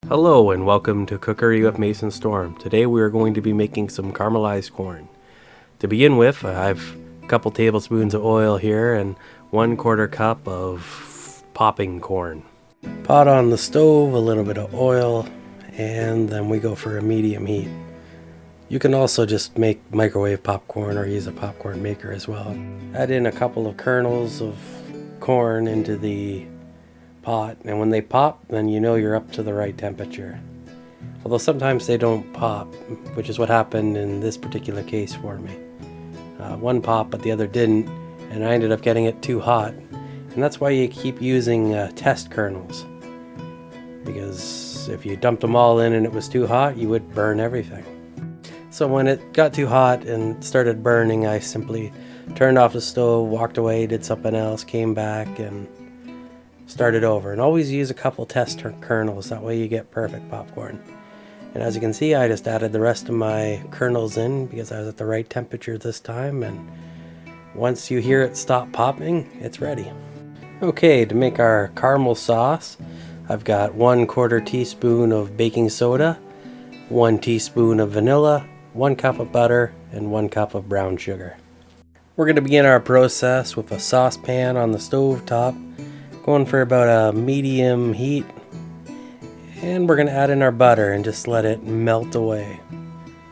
Hello and welcome to Cookery with Mason Storm. Today we are going to be making some caramelized corn. To begin with, I have a couple tablespoons of oil here and 1/4 cup of popping corn. Pot on the stove, a little bit of oil, and then we go for a medium heat. You can also just make microwave popcorn or use a popcorn maker as well. Add in a couple of kernels of corn into the pot, and when they pop, then you know you're up to the right temperature. Although sometimes they don't pop, which is what happened in this particular case for me. One popped but the other didn't, and I ended up getting it too hot. And that's why you keep using test kernels, because if you dumped them all in and it was too hot, you would burn everything. So when it got too hot and started burning, I simply turned off the stove, walked away, did something else, came back and started over. And always use a couple test kernels, that way you get perfect popcorn. And as you can see, I just added the rest of my kernels in because I was at the right temperature this time, and once you hear it stop popping, it's ready. Okay, to make our caramel sauce, I've got 1/4 teaspoon of baking soda, 1 teaspoon of vanilla, 1 cup of butter, and 1 cup of brown sugar. We're going to begin our process with a saucepan on the stove top, going for about a medium heat, and we're going to add in our butter and just let it melt away.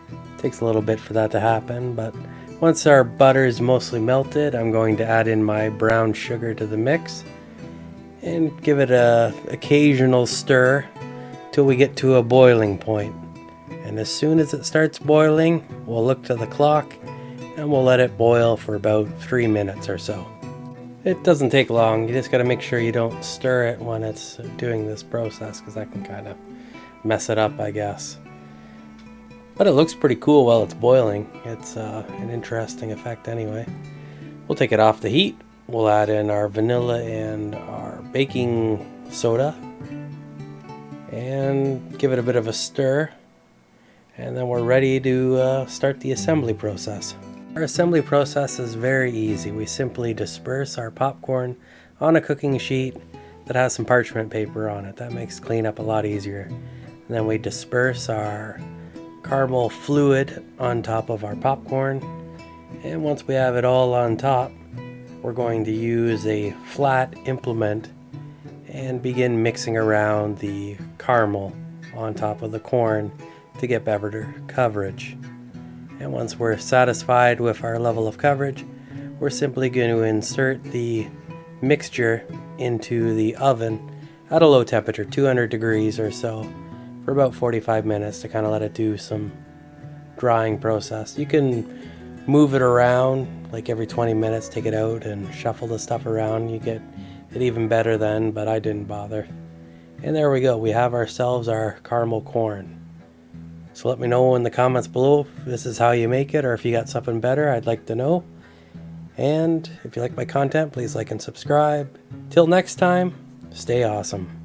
It takes a little bit for that to happen, but once our butter is mostly melted, I'm going to add in my brown sugar to the mix and give it a occasional stir till we get to a boiling point. And as soon as it starts boiling, we'll look to the clock and we'll let it boil for about 3 minutes or so. It doesn't take long, you just got to make sure you don't stir it when it's doing this process, because that can kind of mess it up, I guess. But it looks pretty cool while it's boiling. It's an interesting effect anyway. We'll take it off the heat. We'll add in our vanilla and our baking soda and give it a bit of a stir. And then we're ready to start the assembly process. Our assembly process is very easy. We simply disperse our popcorn on a cooking sheet that has some parchment paper on it. That makes cleanup a lot easier. And then we disperse our caramel fluid on top of our popcorn, and once we have it all on top, we're going to use a flat implement and begin mixing around the caramel on top of the corn to get better coverage. And once we're satisfied with our level of coverage, we're simply going to insert the mixture into the oven at a low temperature, 200 degrees or so, for about 45 minutes to kind of let it do some drying process. You can move it around like every 20 minutes, take it out and shuffle the stuff around. You get it even better then, but I didn't bother. And there we go, we have ourselves our caramel corn. So let me know in the comments below if this is how you make it, or if you got something better. I'd like to know. And if you like my content, please like and subscribe. Till next time, stay awesome.